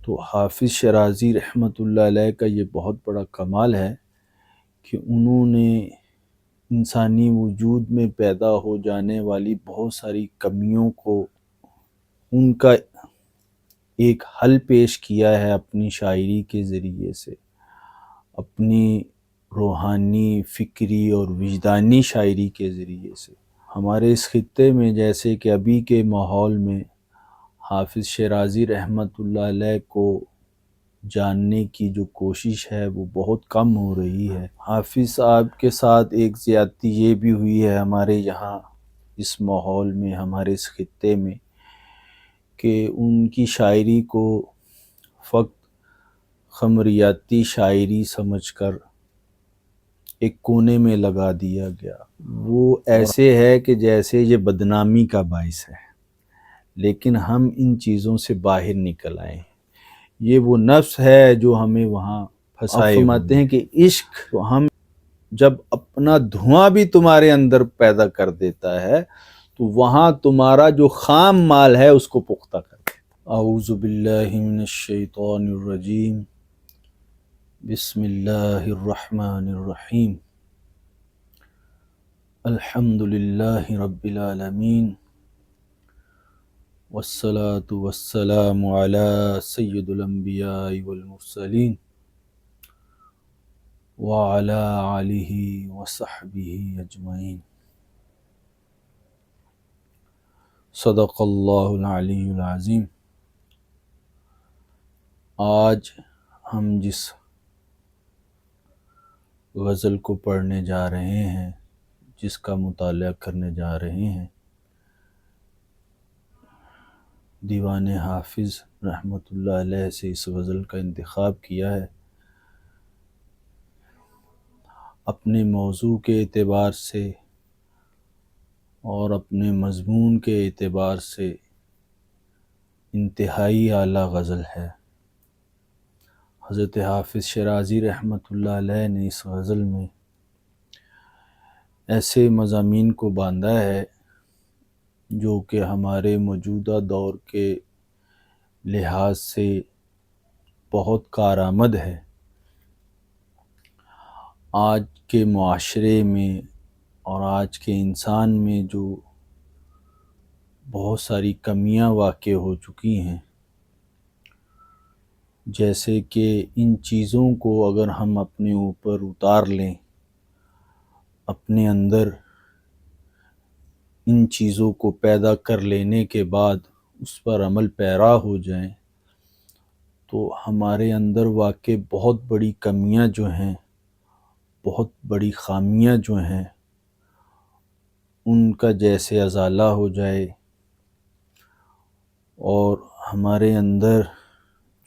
تو حافظ شیرازی رحمۃ اللہ علیہ کا یہ بہت بڑا کمال ہے کہ انہوں نے انسانی وجود میں پیدا ہو جانے والی بہت ساری کمیوں کو ان کا ایک حل پیش کیا ہے اپنی شاعری کے ذریعے سے، اپنی روحانی، فکری اور وجدانی شاعری کے ذریعے سے۔ ہمارے اس خطے میں جیسے کہ ابھی کے ماحول میں حافظ شیرازی رحمۃ اللہ علیہ کو جاننے کی جو کوشش ہے وہ بہت کم ہو رہی ہے۔ حافظ صاحب کے ساتھ ایک زیادتی یہ بھی ہوئی ہے ہمارے یہاں اس ماحول میں، ہمارے اس خطے میں، کہ ان کی شاعری کو فقط خمریاتی شاعری سمجھ کر ایک کونے میں لگا دیا گیا۔ وہ ایسے ہے کہ جیسے یہ بدنامی کا باعث ہے، لیکن ہم ان چیزوں سے باہر نکل آئے ہیں۔ یہ وہ نفس ہے جو ہمیں وہاں پھنسائے ہوئے۔ فرماتے ہیں کہ عشق تو ہم جب اپنا دھواں بھی تمہارے اندر پیدا کر دیتا ہے تو وہاں تمہارا جو خام مال ہے اس کو پختہ کر دیتا ہے۔ اعوذ باللہ من الشیطان الرجیم، بسم اللہ الرحمن الرحیم، الحمد للہ رب العالمین، والصلاة والسلام علی سید الانبیاء والمرسلین، وعلی آلہ وصحبہ اجمعین۔ صدق اللہ العلی العظیم۔ آج ہم جس غزل کو پڑھنے جا رہے ہیں، جس کا مطالعہ کرنے جا رہے ہیں، دیوان حافظ رحمۃ اللہ علیہ سے اس غزل کا انتخاب کیا ہے۔ اپنے موضوع کے اعتبار سے اور اپنے مضمون کے اعتبار سے انتہائی اعلیٰ غزل ہے۔ حضرت حافظ شیرازی رحمۃ اللہ علیہ نے اس غزل میں ایسے مضامین کو باندھا ہے جو کہ ہمارے موجودہ دور کے لحاظ سے بہت کارآمد ہے۔ آج کے معاشرے میں اور آج کے انسان میں جو بہت ساری کمیاں واقع ہو چکی ہیں، جیسے کہ ان چیزوں کو اگر ہم اپنے اوپر اتار لیں، اپنے اندر ان چیزوں کو پیدا کر لینے کے بعد اس پر عمل پیرا ہو جائیں، تو ہمارے اندر واقع بہت بڑی کمیاں جو ہیں، بہت بڑی خامیاں جو ہیں، ان کا جیسے ازالہ ہو جائے، اور ہمارے اندر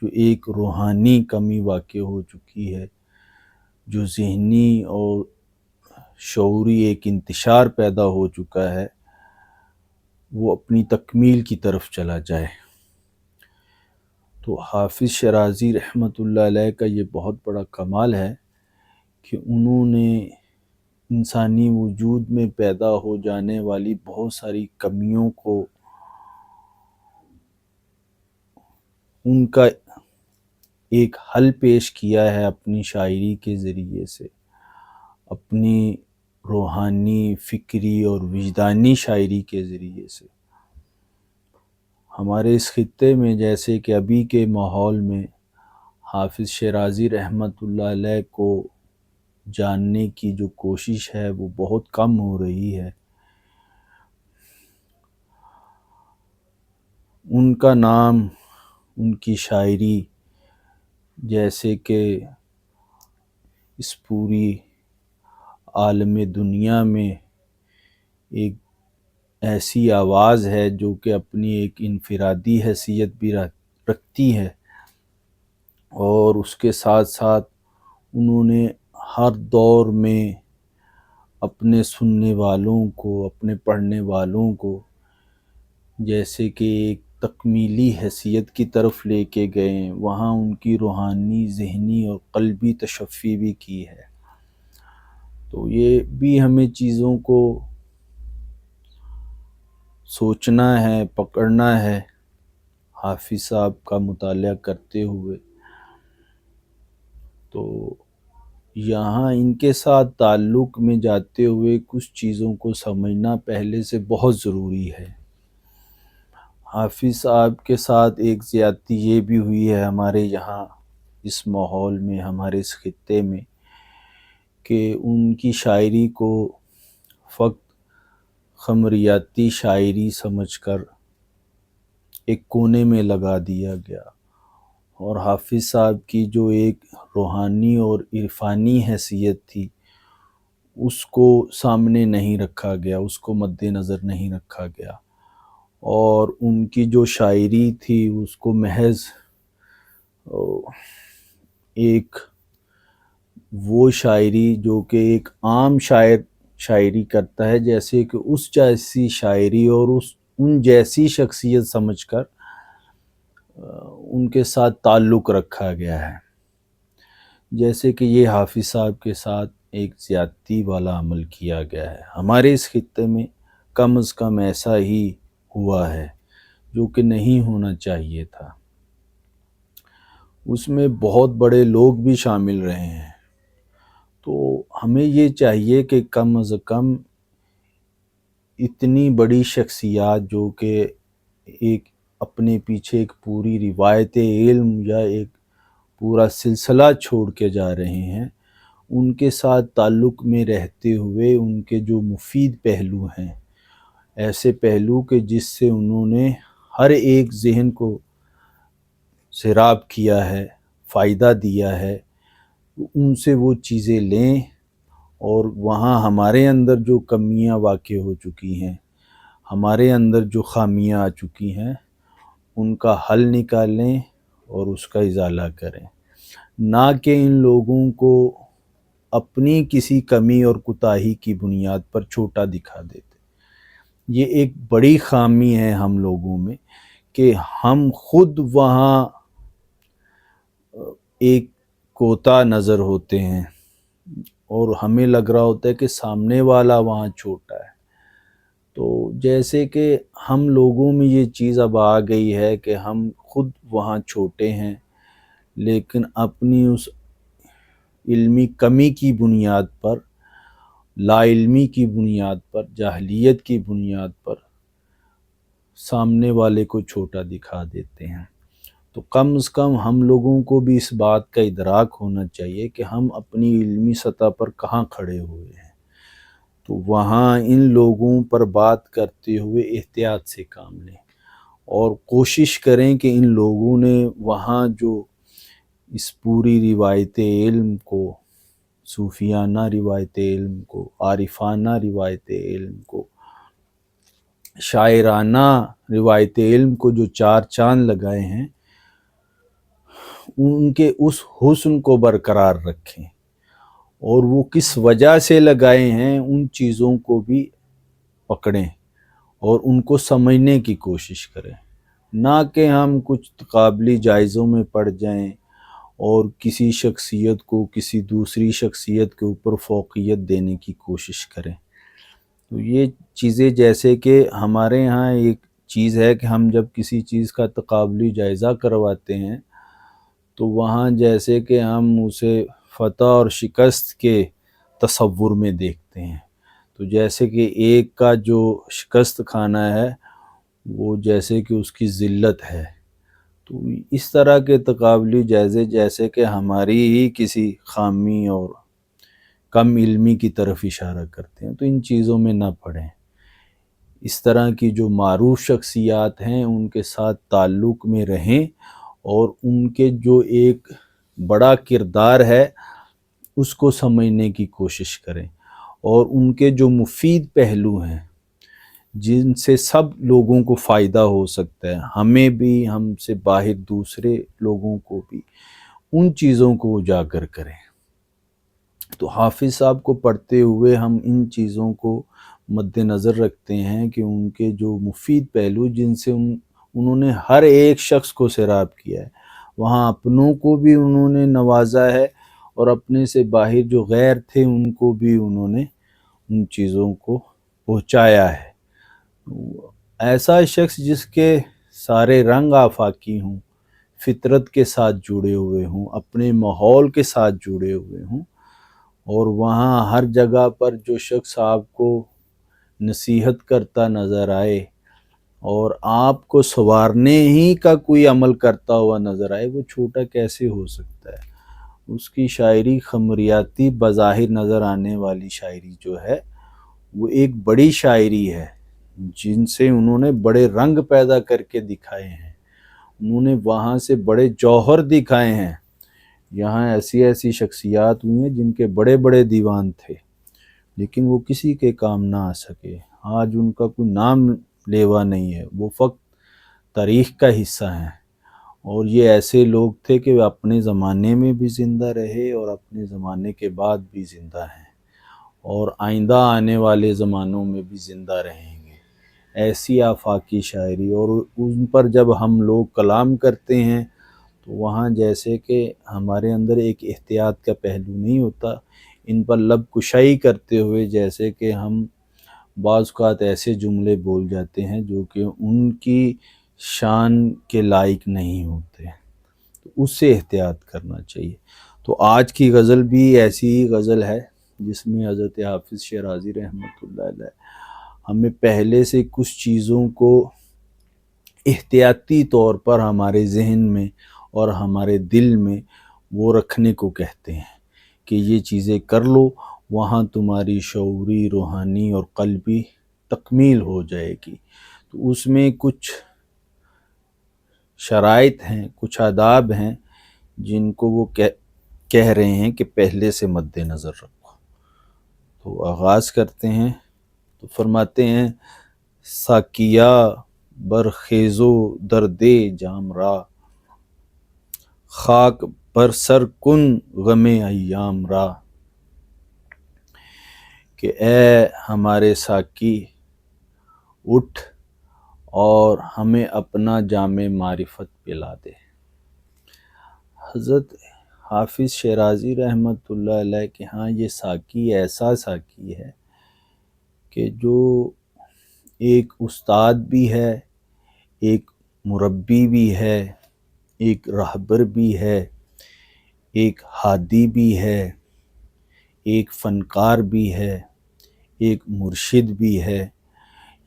جو ایک روحانی کمی واقع ہو چکی ہے، جو ذہنی اور شعوری ایک انتشار پیدا ہو چکا ہے، وہ اپنی تکمیل کی طرف چلا جائے۔ تو حافظ شیرازی رحمۃ اللہ علیہ کا یہ بہت بڑا کمال ہے کہ انہوں نے انسانی وجود میں پیدا ہو جانے والی بہت ساری کمیوں کو ان کا ایک حل پیش کیا ہے اپنی شاعری کے ذریعے سے، اپنی روحانی، فکری اور وجدانی شاعری کے ذریعے سے۔ ہمارے اس خطے میں جیسے کہ ابھی کے ماحول میں حافظ شیرازی رحمۃ اللہ علیہ کو جاننے کی جو کوشش ہے وہ بہت کم ہو رہی ہے۔ ان کا نام، ان کی شاعری جیسے کہ اس پوری عالم دنیا میں ایک ایسی آواز ہے جو کہ اپنی ایک انفرادی حیثیت بھی رکھتی ہے، اور اس کے ساتھ ساتھ انہوں نے ہر دور میں اپنے سننے والوں کو، اپنے پڑھنے والوں کو جیسے کہ ایک تکمیلی حیثیت کی طرف لے کے گئے ہیں، وہاں ان کی روحانی، ذہنی اور قلبی تشفی بھی کی ہے۔ تو یہ بھی ہمیں چیزوں کو سوچنا ہے، پکڑنا ہے۔ حافظ صاحب کا مطالعہ کرتے ہوئے، تو یہاں ان کے ساتھ تعلق میں جاتے ہوئے کچھ چیزوں کو سمجھنا پہلے سے بہت ضروری ہے۔ حافظ صاحب کے ساتھ ایک زیادتی یہ بھی ہوئی ہے ہمارے یہاں اس ماحول میں، ہمارے اس خطے میں، کہ ان کی شاعری کو فقط خمریاتی شاعری سمجھ کر ایک کونے میں لگا دیا گیا، اور حافظ صاحب کی جو ایک روحانی اور عرفانی حیثیت تھی اس کو سامنے نہیں رکھا گیا، اس کو مد نظر نہیں رکھا گیا، اور ان کی جو شاعری تھی اس کو محض ایک وہ شاعری جو کہ ایک عام شاعر شاعری کرتا ہے، جیسے کہ اس جیسی شاعری اور ان جیسی شخصیت سمجھ کر ان کے ساتھ تعلق رکھا گیا ہے، جیسے کہ یہ حافظ صاحب کے ساتھ ایک زیادتی والا عمل کیا گیا ہے۔ ہمارے اس خطے میں کم از کم ایسا ہی ہوا ہے، جو کہ نہیں ہونا چاہیے تھا۔ اس میں بہت بڑے لوگ بھی شامل رہے ہیں، تو ہمیں یہ چاہیے کہ کم از کم اتنی بڑی شخصیات جو کہ ایک اپنے پیچھے ایک پوری روایت علم یا ایک پورا سلسلہ چھوڑ کے جا رہے ہیں، ان کے ساتھ تعلق میں رہتے ہوئے ان کے جو مفید پہلو ہیں، ایسے پہلو کہ جس سے انہوں نے ہر ایک ذہن کو سیراب کیا ہے، فائدہ دیا ہے، ان سے وہ چیزیں لیں، اور وہاں ہمارے اندر جو کمیاں واقع ہو چکی ہیں، ہمارے اندر جو خامیاں آ چکی ہیں، ان کا حل نکالیں اور اس کا ازالہ کریں، نہ کہ ان لوگوں کو اپنی کسی کمی اور کوتاہی کی بنیاد پر چھوٹا دکھا دیتے۔ یہ ایک بڑی خامی ہے ہم لوگوں میں کہ ہم خود وہاں ایک کوتا نظر ہوتے ہیں، اور ہمیں لگ رہا ہوتا ہے کہ سامنے والا وہاں چھوٹا ہے۔ تو جیسے کہ ہم لوگوں میں یہ چیز اب آ گئی ہے کہ ہم خود وہاں چھوٹے ہیں، لیکن اپنی اس علمی کمی کی بنیاد پر، لا علمی کی بنیاد پر، جاہلیت کی بنیاد پر سامنے والے کو چھوٹا دکھا دیتے ہیں۔ تو کم از کم ہم لوگوں کو بھی اس بات کا ادراک ہونا چاہیے کہ ہم اپنی علمی سطح پر کہاں کھڑے ہوئے ہیں، تو وہاں ان لوگوں پر بات کرتے ہوئے احتیاط سے کام لیں، اور کوشش کریں کہ ان لوگوں نے وہاں جو اس پوری روایت علم کو، صوفیانہ روایت علم کو، عارفانہ روایت علم کو، شاعرانہ روایت علم کو جو چار چاند لگائے ہیں، ان کے اس حسن کو برقرار رکھیں، اور وہ کس وجہ سے لگائے ہیں ان چیزوں کو بھی پکڑیں اور ان کو سمجھنے کی کوشش کریں، نہ کہ ہم کچھ قابلی جائزوں میں پڑ جائیں اور کسی شخصیت کو کسی دوسری شخصیت کے اوپر فوقیت دینے کی کوشش کریں۔ تو یہ چیزیں، جیسے کہ ہمارے ہاں ایک چیز ہے کہ ہم جب کسی چیز کا تقابلی جائزہ کرواتے ہیں تو وہاں جیسے کہ ہم اسے فتح اور شکست کے تصور میں دیکھتے ہیں، تو جیسے کہ ایک کا جو شکست کھانا ہے وہ جیسے کہ اس کی ذلت ہے، تو اس طرح کے تقابلی جائزے جیسے کہ ہماری ہی کسی خامی اور کم علمی کی طرف اشارہ کرتے ہیں، تو ان چیزوں میں نہ پڑیں۔ اس طرح کی جو معروف شخصیات ہیں ان کے ساتھ تعلق میں رہیں، اور ان کے جو ایک بڑا کردار ہے اس کو سمجھنے کی کوشش کریں، اور ان کے جو مفید پہلو ہیں جن سے سب لوگوں کو فائدہ ہو سکتا ہے، ہمیں بھی، ہم سے باہر دوسرے لوگوں کو بھی، ان چیزوں کو اجاگر کریں۔ تو حافظ صاحب کو پڑھتے ہوئے ہم ان چیزوں کو مد نظر رکھتے ہیں کہ ان کے جو مفید پہلو جن سے انہوں نے ہر ایک شخص کو سیراب کیا ہے، وہاں اپنوں کو بھی انہوں نے نوازا ہے، اور اپنے سے باہر جو غیر تھے ان کو بھی انہوں نے ان چیزوں کو پہنچایا ہے۔ ایسا شخص جس کے سارے رنگ آفاقی ہوں، فطرت کے ساتھ جڑے ہوئے ہوں، اپنے ماحول کے ساتھ جڑے ہوئے ہوں، اور وہاں ہر جگہ پر جو شخص آپ کو نصیحت کرتا نظر آئے اور آپ کو سنوارنے ہی کا کوئی عمل کرتا ہوا نظر آئے، وہ چھوٹا کیسے ہو سکتا ہے؟ اس کی شاعری خمریاتی بظاہر نظر آنے والی شاعری جو ہے وہ ایک بڑی شاعری ہے، جن سے انہوں نے بڑے رنگ پیدا کر کے دکھائے ہیں، انہوں نے وہاں سے بڑے جوہر دکھائے ہیں۔ یہاں ایسی ایسی شخصیات ہوئی ہیں جن کے بڑے بڑے دیوان تھے، لیکن وہ کسی کے کام نہ آ سکے، آج ان کا کوئی نام لیوا نہیں ہے، وہ فقط تاریخ کا حصہ ہیں۔ اور یہ ایسے لوگ تھے کہ وہ اپنے زمانے میں بھی زندہ رہے اور اپنے زمانے کے بعد بھی زندہ ہیں، اور آئندہ آنے والے زمانوں میں بھی زندہ رہیں گے۔ ایسی آفاقی شاعری، اور ان پر جب ہم لوگ کلام کرتے ہیں تو وہاں جیسے کہ ہمارے اندر ایک احتیاط کا پہلو نہیں ہوتا، ان پر لب کشائی کرتے ہوئے جیسے کہ ہم بعض اوقات ایسے جملے بول جاتے ہیں جو کہ ان کی شان کے لائق نہیں ہوتے، تو اس سے احتیاط کرنا چاہیے۔ تو آج کی غزل بھی ایسی ہی غزل ہے جس میں حضرت حافظ شیرازی رحمۃ اللہ علیہ ہمیں پہلے سے کچھ چیزوں کو احتیاطی طور پر ہمارے ذہن میں اور ہمارے دل میں وہ رکھنے کو کہتے ہیں کہ یہ چیزیں کر لو، وہاں تمہاری شعوری، روحانی اور قلبی تکمیل ہو جائے گی۔ تو اس میں کچھ شرائط ہیں، کچھ آداب ہیں جن کو وہ کہہ رہے ہیں کہ پہلے سے مد نظر رکھو۔ تو آغاز کرتے ہیں، تو فرماتے ہیں ساکیا برخیزو درد جام را، خاک بر سر کن غم ایام را، کہ اے ہمارے ساکی اٹھ اور ہمیں اپنا جام معرفت پلا دے۔ حضرت حافظ شیرازی رحمۃ اللہ علیہ کے ہاں یہ ساکی ایسا ساکی ہے کہ جو ایک استاد بھی ہے، ایک مربی بھی ہے، ایک راہبر بھی ہے، ایک ہادی بھی ہے، ایک فنکار بھی ہے، ایک مرشد بھی ہے،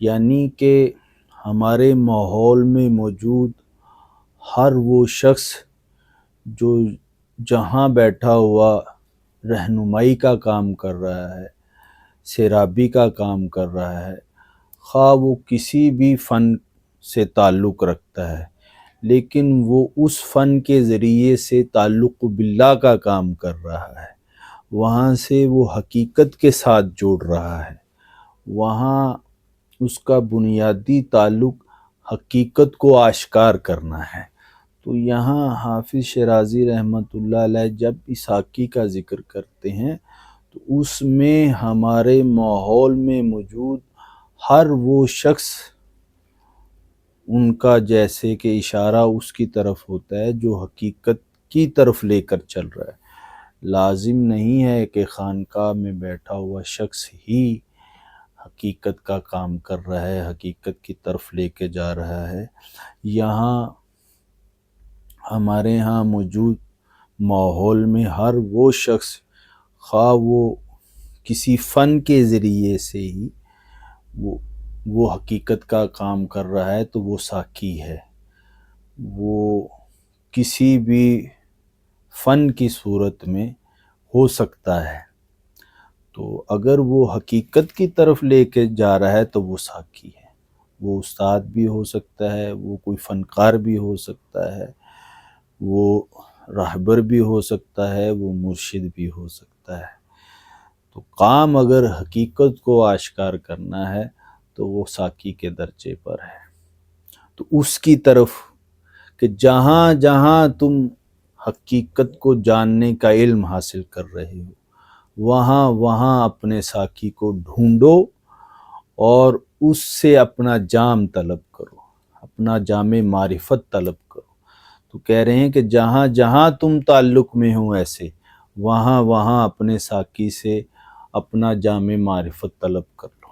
یعنی کہ ہمارے ماحول میں موجود ہر وہ شخص جو جہاں بیٹھا ہوا رہنمائی کا کام کر رہا ہے، سیرابی کا کام کر رہا ہے، خواہ وہ کسی بھی فن سے تعلق رکھتا ہے، لیکن وہ اس فن کے ذریعے سے تعلق باللہ کا کام کر رہا ہے، وہاں سے وہ حقیقت کے ساتھ جوڑ رہا ہے، وہاں اس کا بنیادی تعلق حقیقت کو آشکار کرنا ہے۔ تو یہاں حافظ شیرازی رحمۃ اللہ علیہ جب ساکی کا ذکر کرتے ہیں تو اس میں ہمارے ماحول میں موجود ہر وہ شخص ان کا جیسے کہ اشارہ اس کی طرف ہوتا ہے جو حقیقت کی طرف لے کر چل رہا ہے۔ لازم نہیں ہے کہ خانقاہ میں بیٹھا ہوا شخص ہی حقیقت کا کام کر رہا ہے، حقیقت کی طرف لے کے جا رہا ہے۔ یہاں ہمارے ہاں موجود ماحول میں ہر وہ شخص خواہ وہ کسی فن کے ذریعے سے ہی وہ حقیقت کا کام کر رہا ہے تو وہ ساکی ہے، وہ کسی بھی فن کی صورت میں ہو سکتا ہے۔ تو اگر وہ حقیقت کی طرف لے کے جا رہا ہے تو وہ ساکی ہے، وہ استاد بھی ہو سکتا ہے، وہ کوئی فنکار بھی ہو سکتا ہے، وہ راہبر بھی ہو سکتا ہے، وہ مرشد بھی ہو سکتا ہے۔ تو کام اگر حقیقت کو آشکار کرنا ہے تو وہ ساکی کے درجے پر ہے۔ تو اس کی طرف کہ جہاں جہاں تم حقیقت کو جاننے کا علم حاصل کر رہے ہو وہاں وہاں اپنے ساکی کو ڈھونڈو اور اس سے اپنا جام طلب کرو، اپنا جام معرفت طلب کرو۔ تو کہہ رہے ہیں کہ جہاں جہاں تم تعلق میں ہو ایسے وہاں وہاں اپنے ساکی سے اپنا جام معرفت طلب کر لو۔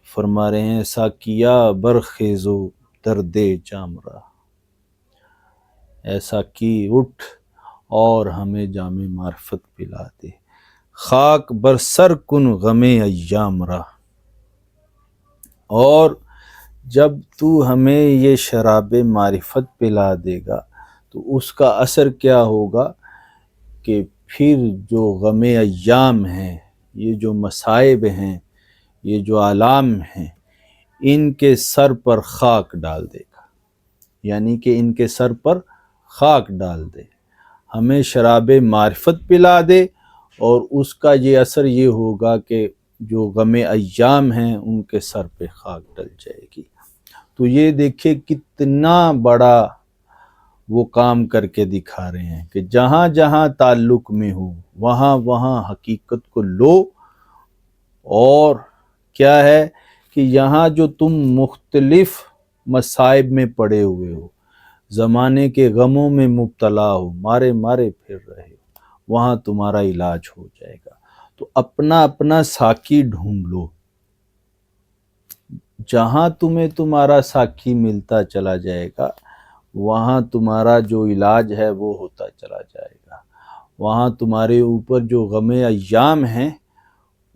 فرما رہے ہیں ساکیا برخیزو درد جام را، ایسا کی اٹھ اور ہمیں جام معرفت پلا دے، خاک بر سر کن غم ایام را، اور جب تو ہمیں یہ شراب معرفت پلا دے گا تو اس کا اثر کیا ہوگا کہ پھر جو غم ایام ہیں، یہ جو مصائب ہیں، یہ جو آلام ہیں، ان کے سر پر خاک ڈال دے گا، یعنی کہ ان کے سر پر خاک ڈال دے، ہمیں شراب معرفت پلا دے، اور اس کا یہ اثر یہ ہوگا کہ جو غم ایام ہیں ان کے سر پہ خاک ڈل جائے گی۔ تو یہ دیکھیں کتنا بڑا وہ کام کر کے دکھا رہے ہیں کہ جہاں جہاں تعلق میں ہو وہاں وہاں حقیقت کو لو، اور کیا ہے کہ یہاں جو تم مختلف مصائب میں پڑے ہوئے ہو، زمانے کے غموں میں مبتلا ہو، مارے مارے پھر رہے ہو، وہاں تمہارا علاج ہو جائے گا۔ تو اپنا اپنا ساقی ڈھونڈ لو، جہاں تمہیں تمہارا ساقی ملتا چلا جائے گا وہاں تمہارا جو علاج ہے وہ ہوتا چلا جائے گا، وہاں تمہارے اوپر جو غم ایام ہیں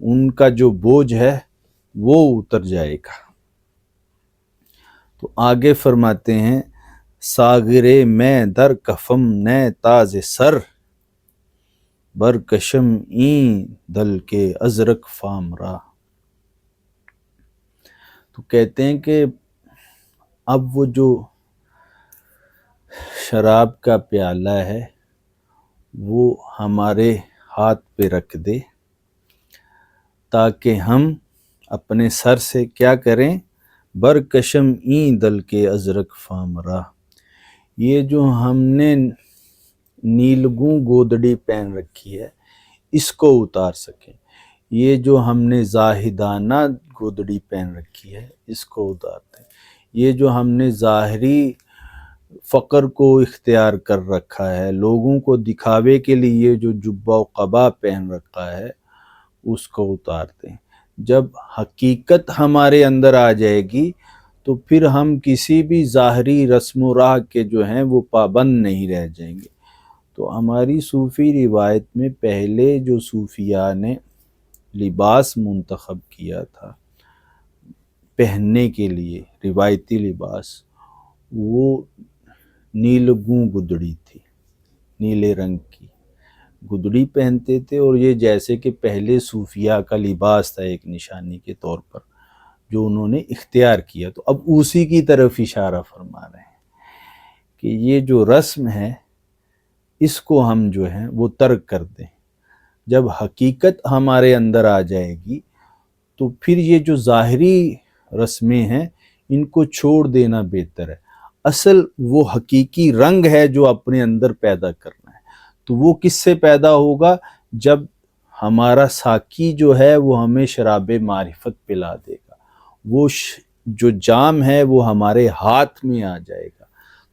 ان کا جو بوجھ ہے وہ اتر جائے گا۔ تو آگے فرماتے ہیں ساغرے میں در کفم نے تاز سر، برکشم این دل کے ازرق فام را۔ تو کہتے ہیں کہ اب وہ جو شراب کا پیالہ ہے وہ ہمارے ہاتھ پہ رکھ دے تاکہ ہم اپنے سر سے کیا کریں، برکشم این دل کے ازرق فام را، یہ جو ہم نے نیلگوں گودڑی پہن رکھی ہے اس کو اتار سکیں، یہ جو ہم نے زاہدانہ گودڑی پہن رکھی ہے اس کو اتار دیں، یہ جو ہم نے ظاہری فقر کو اختیار کر رکھا ہے، لوگوں کو دکھاوے کے لیے جو جبہ و قبا پہن رکھا ہے اس کو اتار دیں۔ جب حقیقت ہمارے اندر آ جائے گی تو پھر ہم کسی بھی ظاہری رسم و راہ کے جو ہیں وہ پابند نہیں رہ جائیں گے۔ تو ہماری صوفی روایت میں پہلے جو صوفیاء نے لباس منتخب کیا تھا پہننے کے لیے، روایتی لباس، وہ نیلگوں گدڑی تھی، نیلے رنگ کی گدڑی پہنتے تھے، اور یہ جیسے کہ پہلے صوفیاء کا لباس تھا ایک نشانی کے طور پر جو انہوں نے اختیار کیا۔ تو اب اسی کی طرف اشارہ فرما رہے ہیں کہ یہ جو رسم ہے اس کو ہم جو ہیں وہ ترک کر دیں۔ جب حقیقت ہمارے اندر آ جائے گی تو پھر یہ جو ظاہری رسمیں ہیں ان کو چھوڑ دینا بہتر ہے۔ اصل وہ حقیقی رنگ ہے جو اپنے اندر پیدا کرنا ہے، تو وہ کس سے پیدا ہوگا؟ جب ہمارا ساقی جو ہے وہ ہمیں شراب معرفت پلا دے گا، وہ جو جام ہے وہ ہمارے ہاتھ میں آ جائے گا،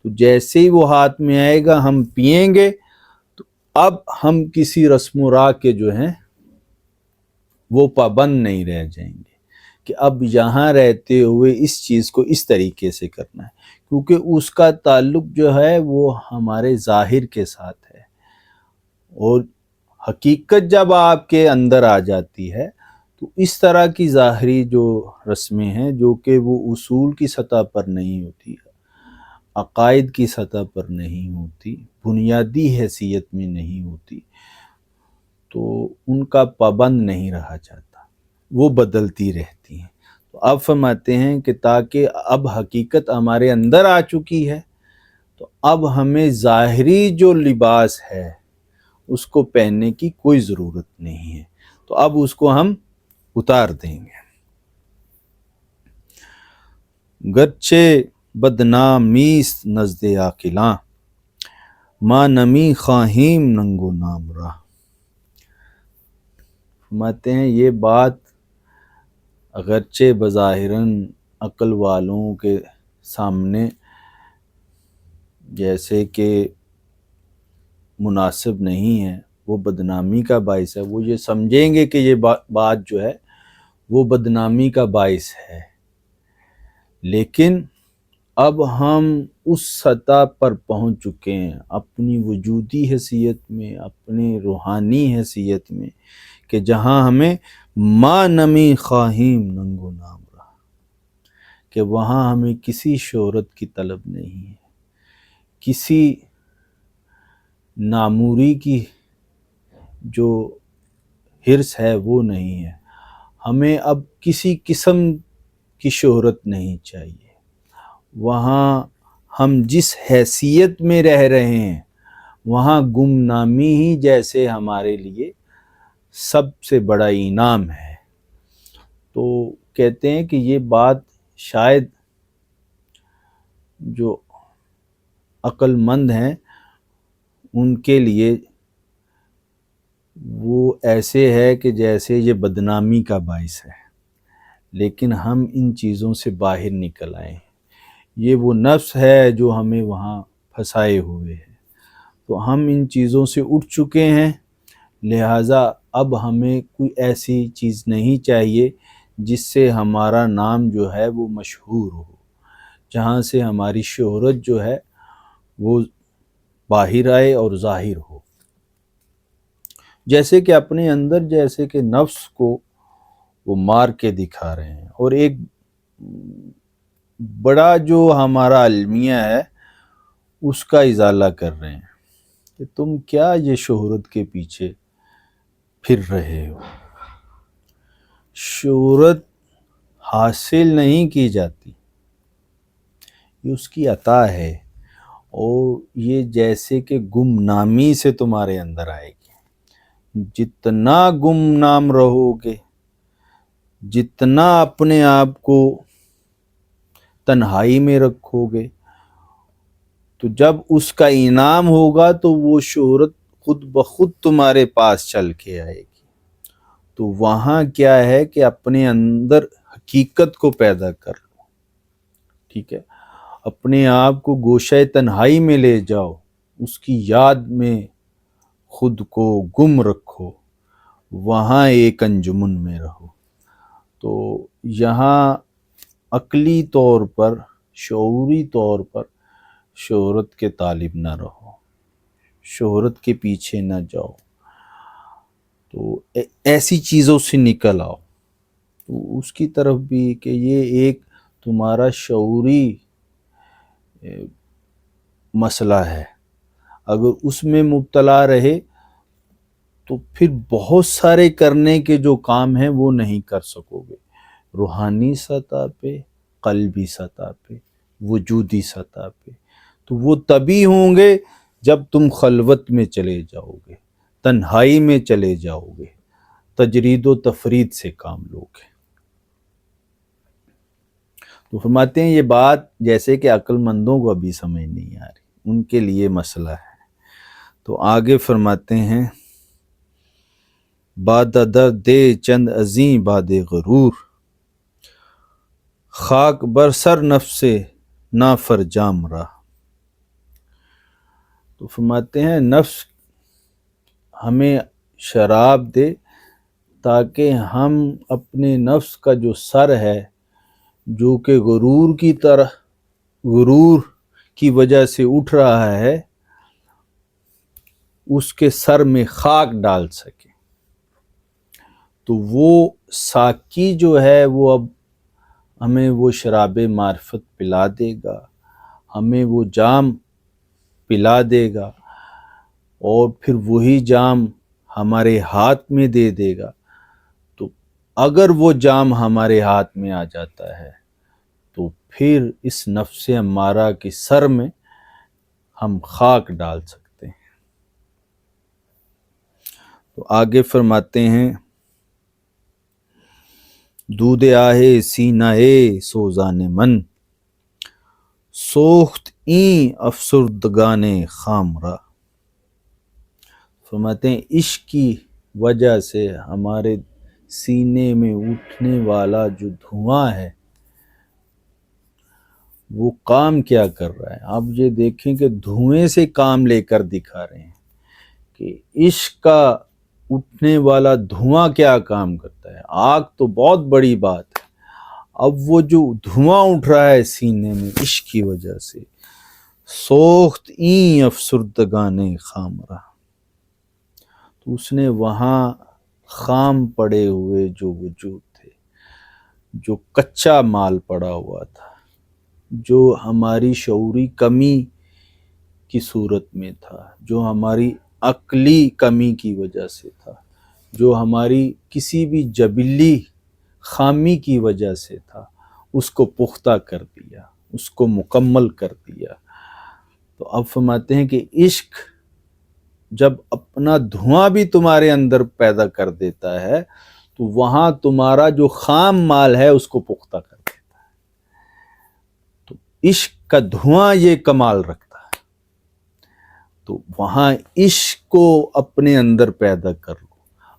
تو جیسے ہی وہ ہاتھ میں آئے گا ہم پئیں گے، تو اب ہم کسی رسم و راہ کے جو ہیں وہ پابند نہیں رہ جائیں گے کہ اب یہاں رہتے ہوئے اس چیز کو اس طریقے سے کرنا ہے، کیونکہ اس کا تعلق جو ہے وہ ہمارے ظاہر کے ساتھ ہے، اور حقیقت جب آپ کے اندر آ جاتی ہے تو اس طرح کی ظاہری جو رسمیں ہیں جو کہ وہ اصول کی سطح پر نہیں ہوتی، عقائد کی سطح پر نہیں ہوتی، بنیادی حیثیت میں نہیں ہوتی، تو ان کا پابند نہیں رہا جاتا، وہ بدلتی رہتی ہیں۔ تو اب فرماتے ہیں کہ تاکہ اب حقیقت ہمارے اندر آ چکی ہے تو اب ہمیں ظاہری جو لباس ہے اس کو پہننے کی کوئی ضرورت نہیں ہے، تو اب اس کو ہم اتار دیں گے۔ گرچہ بدنامیست نزد عاقلاں، ما نمی خواہیم ننگ و نام را۔ فرماتے ہیں یہ بات اگرچہ بظاہراً عقل والوں کے سامنے جیسے کہ مناسب نہیں ہے، وہ بدنامی کا باعث ہے، وہ یہ سمجھیں گے کہ یہ بات جو ہے وہ بدنامی کا باعث ہے، لیکن اب ہم اس سطح پر پہنچ چکے ہیں اپنی وجودی حیثیت میں، اپنے روحانی حیثیت میں، کہ جہاں ہمیں ما نمی خواہیم ننگو نام رہا، کہ وہاں ہمیں کسی شہرت کی طلب نہیں ہے، کسی ناموری کی جو حرص ہے وہ نہیں ہے، ہمیں اب کسی قسم کی شہرت نہیں چاہیے۔ وہاں ہم جس حیثیت میں رہ رہے ہیں وہاں گمنامی ہی جیسے ہمارے لیے سب سے بڑا انعام ہے۔ تو کہتے ہیں کہ یہ بات شاید جو عقل مند ہیں ان کے لیے وہ ایسے ہے کہ جیسے یہ بدنامی کا باعث ہے، لیکن ہم ان چیزوں سے باہر نکل آئے ہیں۔ یہ وہ نفس ہے جو ہمیں وہاں پھنسائے ہوئے ہے، تو ہم ان چیزوں سے اٹھ چکے ہیں، لہٰذا اب ہمیں کوئی ایسی چیز نہیں چاہیے جس سے ہمارا نام جو ہے وہ مشہور ہو، جہاں سے ہماری شہرت جو ہے وہ باہر آئے اور ظاہر ہو۔ جیسے کہ اپنے اندر جیسے کہ نفس کو وہ مار کے دکھا رہے ہیں، اور ایک بڑا جو ہمارا المیہ ہے اس کا ازالہ کر رہے ہیں کہ تم کیا یہ شہرت کے پیچھے پھر رہے ہو۔ شہرت حاصل نہیں کی جاتی، یہ اس کی عطا ہے، اور یہ جیسے کہ گمنامی سے تمہارے اندر آئے گی۔ جتنا گمنام رہو گے، جتنا اپنے آپ کو تنہائی میں رکھو گے، تو جب اس کا انعام ہوگا تو وہ شہرت خود بخود تمہارے پاس چل کے آئے گی۔ تو وہاں کیا ہے کہ اپنے اندر حقیقت کو پیدا کر لو، ٹھیک ہے، اپنے آپ کو گوشہ تنہائی میں لے جاؤ، اس کی یاد میں خود کو گم رکھو، وہاں ایک انجمن میں رہو۔ تو یہاں عقلی طور پر، شعوری طور پر شہرت کے طالب نہ رہو، شہرت کے پیچھے نہ جاؤ، تو ایسی چیزوں سے نکل آؤ۔ تو اس کی طرف بھی کہ یہ ایک تمہارا شعوری مسئلہ ہے، اگر اس میں مبتلا رہے تو پھر بہت سارے کرنے کے جو کام ہیں وہ نہیں کر سکو گے، روحانی سطح پہ، قلبی سطح پہ، وجودی سطح پہ۔ تو وہ تبھی ہوں گے جب تم خلوت میں چلے جاؤ گے، تنہائی میں چلے جاؤ گے، تجرید و تفرید سے کام لو گے۔ تو فرماتے ہیں یہ بات جیسے کہ عقل مندوں کو ابھی سمجھ نہیں آ رہی، ان کے لیے مسئلہ ہے۔ تو آگے فرماتے ہیں باد در دے چند عظیم باد غرور، خاک بر سر نفس نافرجام رہا۔ تو فرماتے ہیں نفس ہمیں شراب دے تاکہ ہم اپنے نفس کا جو سر ہے، جو کہ غرور کی طرح، غرور کی وجہ سے اٹھ رہا ہے، اس کے سر میں خاک ڈال سکے۔ تو وہ ساقی جو ہے وہ اب ہمیں وہ شراب معرفت پلا دے گا، ہمیں وہ جام پلا دے گا، اور پھر وہی جام ہمارے ہاتھ میں دے دے گا۔ تو اگر وہ جام ہمارے ہاتھ میں آ جاتا ہے تو پھر اس نفس امارہ کے سر میں ہم خاک ڈال سکتے ہیں۔ تو آگے فرماتے ہیں دود آہے سینہ سوزان من، سوخت این افسردگان خام را۔ فرماتے ہیں عشق کی وجہ سے ہمارے سینے میں اٹھنے والا جو دھواں ہے وہ کام کیا کر رہا ہے۔ آپ یہ دیکھیں کہ دھوئیں سے کام لے کر دکھا رہے ہیں کہ عشق کا اٹھنے والا دھواں کیا کام کرتا ہے۔ آگ تو بہت بڑی بات ہے، اب وہ جو دھواں اٹھ رہا ہے سینے میں عشق کی وجہ سے، سوخت این افسردگان خام رہا، تو اس نے وہاں خام پڑے ہوئے جو وجود تھے، جو کچا مال پڑا ہوا تھا، جو ہماری شعوری کمی کی صورت میں تھا، جو ہماری عقلی کمی کی وجہ سے تھا، جو ہماری کسی بھی جبلی خامی کی وجہ سے تھا، اس کو پختہ کر دیا، اس کو مکمل کر دیا۔ تو اب فرماتے ہیں کہ عشق جب اپنا دھواں بھی تمہارے اندر پیدا کر دیتا ہے تو وہاں تمہارا جو خام مال ہے اس کو پختہ کر دیتا ہے۔ تو عشق کا دھواں یہ کمال رکھتا ہے، تو وہاں عشق کو اپنے اندر پیدا کر لو۔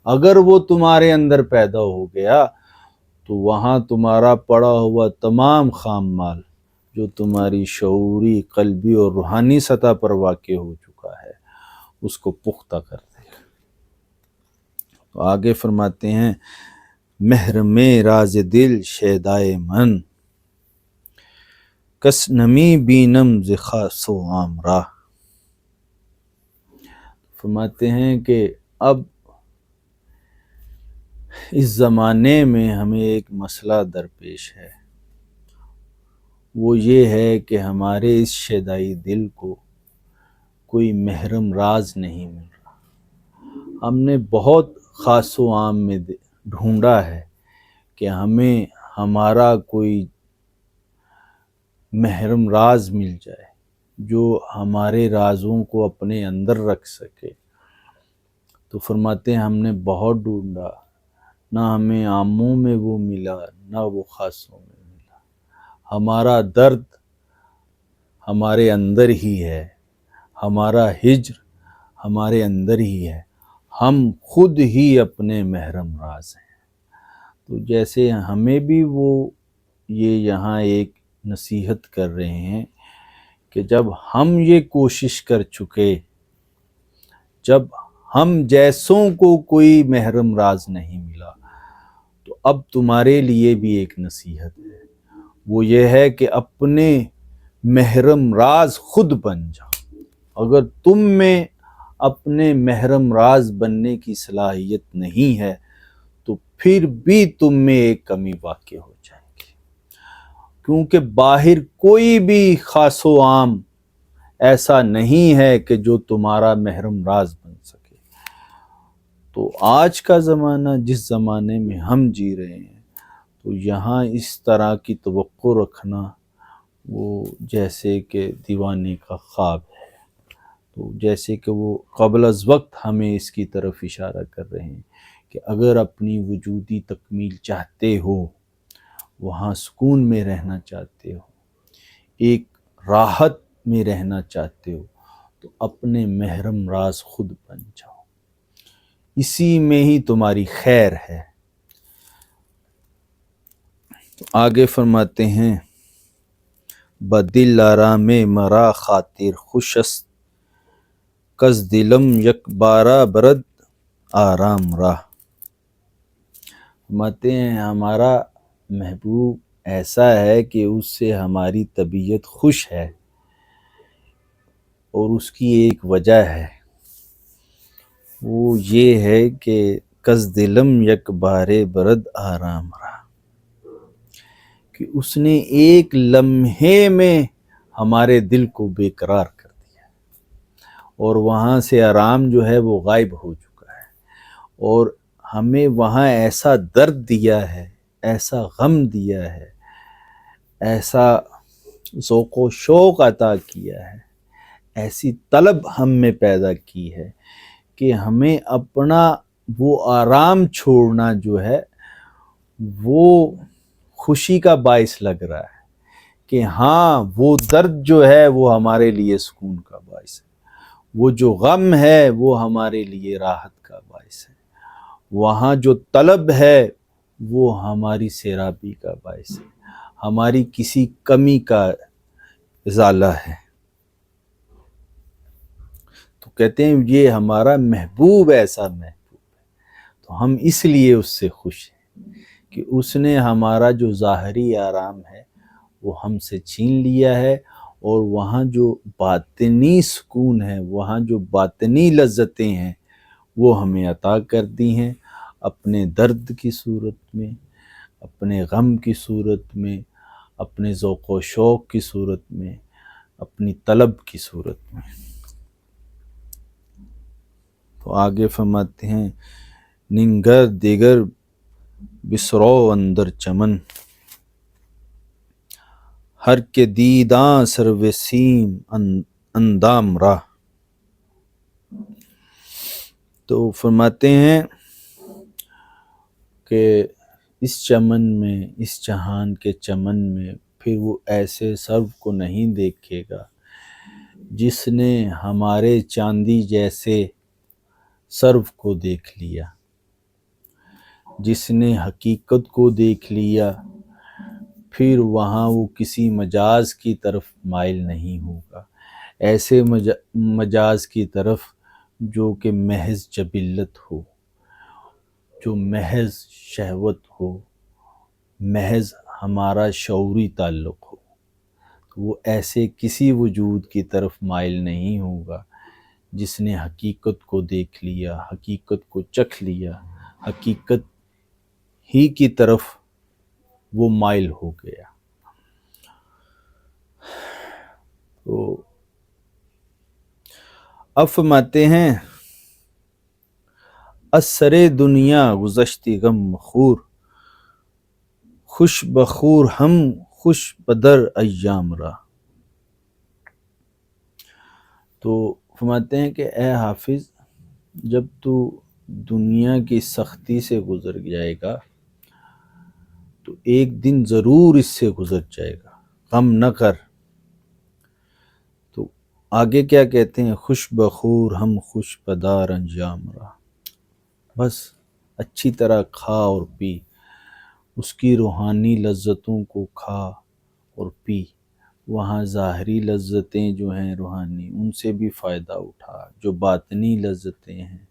اگر وہ تمہارے اندر پیدا ہو گیا تو وہاں تمہارا پڑا ہوا تمام خام مال جو تمہاری شعوری، قلبی اور روحانی سطح پر واقع ہو چکا ہے اس کو پختہ کر دے گا۔ تو آگے فرماتے ہیں محرم راز دل شیدائے من، کس نمی بینم ز خاص و عام راہ۔ فرماتے ہیں کہ اب اس زمانے میں ہمیں ایک مسئلہ درپیش ہے، وہ یہ ہے کہ ہمارے اس شیدائی دل کو کوئی محرم راز نہیں مل رہا۔ ہم نے بہت خاص و عام میں ڈھونڈا ہے کہ ہمیں ہمارا کوئی محرم راز مل جائے جو ہمارے رازوں کو اپنے اندر رکھ سکے۔ تو فرماتے ہیں ہم نے بہت ڈھونڈا، نہ ہمیں عاموں میں وہ ملا نہ وہ خاصوں میں ملا۔ ہمارا درد ہمارے اندر ہی ہے، ہمارا ہجر ہمارے اندر ہی ہے، ہم خود ہی اپنے محرم راز ہیں۔ تو جیسے ہمیں بھی وہ یہ یہاں ایک نصیحت کر رہے ہیں کہ جب ہم یہ کوشش کر چکے، جب ہم جیسوں کو کوئی محرم راز نہیں ملا، تو اب تمہارے لیے بھی ایک نصیحت ہے، وہ یہ ہے کہ اپنے محرم راز خود بن جاؤ۔ اگر تم میں اپنے محرم راز بننے کی صلاحیت نہیں ہے تو پھر بھی تم میں ایک کمی واقع ہو جائے گی، کیونکہ باہر کوئی بھی خاص و عام ایسا نہیں ہے کہ جو تمہارا محرم راز بن سکے۔ تو آج کا زمانہ جس زمانے میں ہم جی رہے ہیں تو یہاں اس طرح کی توقع رکھنا وہ جیسے کہ دیوانے کا خواب ہے۔ تو جیسے کہ وہ قبل از وقت ہمیں اس کی طرف اشارہ کر رہے ہیں کہ اگر اپنی وجودی تکمیل چاہتے ہو، وہاں سکون میں رہنا چاہتے ہو، ایک راحت میں رہنا چاہتے ہو، تو اپنے محرم راز خود بن جاؤ، اسی میں ہی تمہاری خیر ہے۔ تو آگے فرماتے ہیں بدل آرام مرا خاطر خوش است، کز دلم یک بارہ برد آرام راہ۔ فرماتے ہیں ہمارا محبوب ایسا ہے کہ اس سے ہماری طبیعت خوش ہے، اور اس کی ایک وجہ ہے، وہ یہ ہے کہ کز دلم یک بارے برد آرام راہ، کہ اس نے ایک لمحے میں ہمارے دل کو بے قرار کر دیا، اور وہاں سے آرام جو ہے وہ غائب ہو چکا ہے، اور ہمیں وہاں ایسا درد دیا ہے، ایسا غم دیا ہے، ایسا ذوق و شوق عطا کیا ہے، ایسی طلب ہم میں پیدا کی ہے کہ ہمیں اپنا وہ آرام چھوڑنا جو ہے وہ خوشی کا باعث لگ رہا ہے، کہ ہاں وہ درد جو ہے وہ ہمارے لیے سکون کا باعث ہے، وہ جو غم ہے وہ ہمارے لیے راحت کا باعث ہے، وہاں جو طلب ہے وہ ہماری سیرابی کا باعث ہے، ہماری کسی کمی کا ازالہ ہے۔ تو کہتے ہیں یہ ہمارا محبوب ایسا محبوب ہے، تو ہم اس لیے اس سے خوش ہیں کہ اس نے ہمارا جو ظاہری آرام ہے وہ ہم سے چھین لیا ہے، اور وہاں جو باطنی سکون ہے، وہاں جو باطنی لذتیں ہیں وہ ہمیں عطا کر دی ہیں، اپنے درد کی صورت میں، اپنے غم کی صورت میں، اپنے ذوق و شوق کی صورت میں، اپنی طلب کی صورت میں۔ تو آگے فرماتے ہیں ننگر دیگر بسرو اندر چمن، ہر کے دیداں سرو سیم اندام راہ۔ تو فرماتے ہیں کہ اس چمن میں، اس جہان کے چمن میں پھر وہ ایسے سرو کو نہیں دیکھے گا جس نے ہمارے چاندی جیسے سرو کو دیکھ لیا، جس نے حقیقت کو دیکھ لیا، پھر وہاں وہ کسی مجاز کی طرف مائل نہیں ہوگا، ایسے مجاز کی طرف جو کہ محض جبلت ہو، جو محض شہوت ہو، محض ہمارا شعوری تعلق ہو۔ وہ ایسے کسی وجود کی طرف مائل نہیں ہوگا جس نے حقیقت کو دیکھ لیا، حقیقت کو چکھ لیا، حقیقت ہی کی طرف وہ مائل ہو گیا۔ تو اب فرماتے ہیں اثر دنیا گزشتی غم مخور، خوش بخور ہم خوش بدر ایام را۔ تو فرماتے ہیں کہ اے حافظ، جب تو دنیا کی سختی سے گزر جائے گا تو ایک دن ضرور اس سے گزر جائے گا، غم نہ کر۔ تو آگے کیا کہتے ہیں، خوش بخور ہم خوش بدار انجام را، بس اچھی طرح کھا اور پی، اس کی روحانی لذتوں کو کھا اور پی، وہاں ظاہری لذتیں جو ہیں روحانی ان سے بھی فائدہ اٹھا، جو باطنی لذتیں ہیں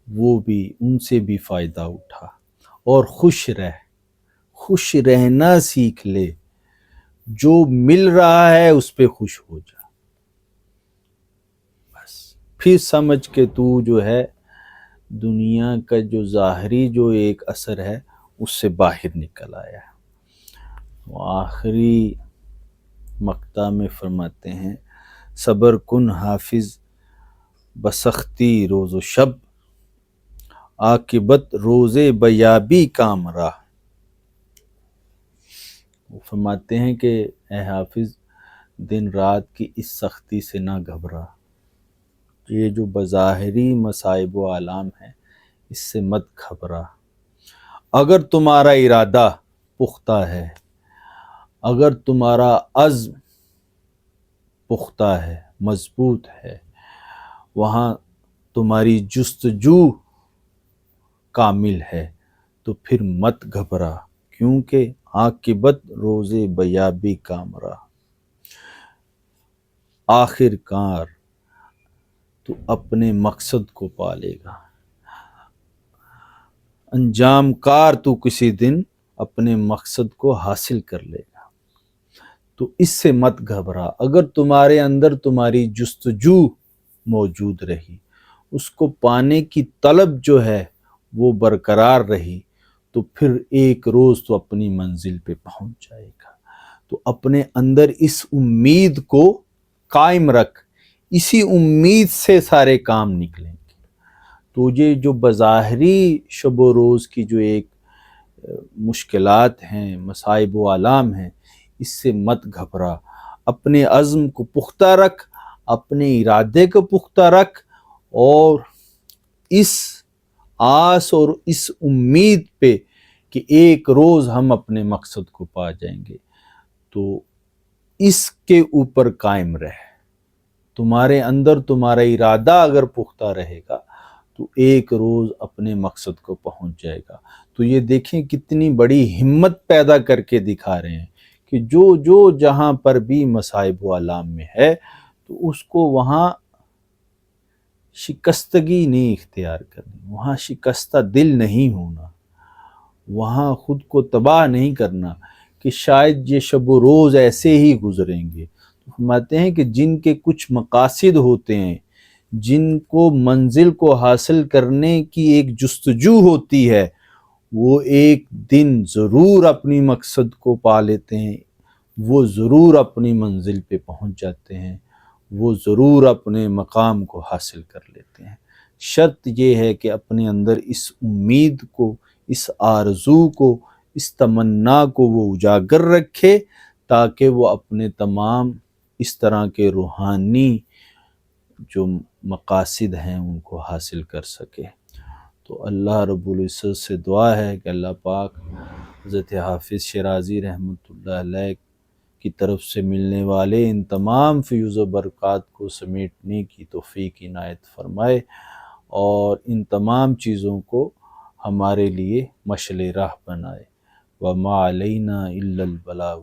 وہ بھی ان سے بھی فائدہ اٹھا، اور خوش رہ، خوش رہنا سیکھ لے، جو مل رہا ہے اس پہ خوش ہو جا، بس پھر سمجھ کے تو جو ہے دنیا کا جو ظاہری جو ایک اثر ہے اس سے باہر نکل آیا۔ آخری مقطع میں فرماتے ہیں صبر کن حافظ بسختی روز و شب، عاقبت روز بیابی کام راہ۔ وہ فرماتے ہیں کہ اے حافظ دن رات کی اس سختی سے نہ گھبرا، یہ جو بظاہری مصائب و آلام ہے اس سے مت گھبرا، اگر تمہارا ارادہ پختہ ہے، اگر تمہارا عزم پختہ ہے، مضبوط ہے، وہاں تمہاری جستجو کامل ہے، تو پھر مت گھبرا، کیونکہ عاقبت روز بیابی کام راہ، آخر کار تو اپنے مقصد کو پالے گا، انجام کار تو کسی دن اپنے مقصد کو حاصل کر لے گا۔ تو اس سے مت گھبرا، اگر تمہارے اندر تمہاری جستجو موجود رہی، اس کو پانے کی طلب جو ہے وہ برقرار رہی، تو پھر ایک روز تو اپنی منزل پہ پہنچ جائے گا۔ تو اپنے اندر اس امید کو قائم رکھ، اسی امید سے سارے کام نکلیں گے۔ تو یہ جو بظاہری شب و روز کی جو ایک مشکلات ہیں، مصائب و آلام ہیں، اس سے مت گھبرا، اپنے عزم کو پختہ رکھ، اپنے ارادے کو پختہ رکھ، اور اس آس اور اس امید پہ کہ ایک روز ہم اپنے مقصد کو پا جائیں گے، تو اس کے اوپر قائم رہ۔ تمہارے اندر تمہارا ارادہ اگر پختہ رہے گا تو ایک روز اپنے مقصد کو پہنچ جائے گا۔ تو یہ دیکھیں کتنی بڑی ہمت پیدا کر کے دکھا رہے ہیں کہ جو جہاں پر بھی مصائب و آلام میں ہے تو اس کو وہاں شکستگی نہیں اختیار کرنی، وہاں شکستہ دل نہیں ہونا، وہاں خود کو تباہ نہیں کرنا کہ شاید یہ شب و روز ایسے ہی گزریں گے۔ فرماتے ہیں کہ جن کے کچھ مقاصد ہوتے ہیں، جن کو منزل کو حاصل کرنے کی ایک جستجو ہوتی ہے، وہ ایک دن ضرور اپنی مقصد کو پا لیتے ہیں، وہ ضرور اپنی منزل پہ پہنچ جاتے ہیں، وہ ضرور اپنے مقام کو حاصل کر لیتے ہیں۔ شرط یہ ہے کہ اپنے اندر اس امید کو، اس آرزو کو، اس تمنا کو وہ اجاگر رکھے، تاکہ وہ اپنے تمام اس طرح کے روحانی جو مقاصد ہیں ان کو حاصل کر سکے۔ تو اللہ رب العزت سے دعا ہے کہ اللہ پاک حضرت حافظ شیرازی رحمۃ اللہ علیہ کی طرف سے ملنے والے ان تمام فیوز و برکات کو سمیٹنے کی توفیق عنایت فرمائے، اور ان تمام چیزوں کو ہمارے لیے مشعل راہ بنائے۔ وَمَا عَلَيْنَا إِلَّا الْبَلَاغُ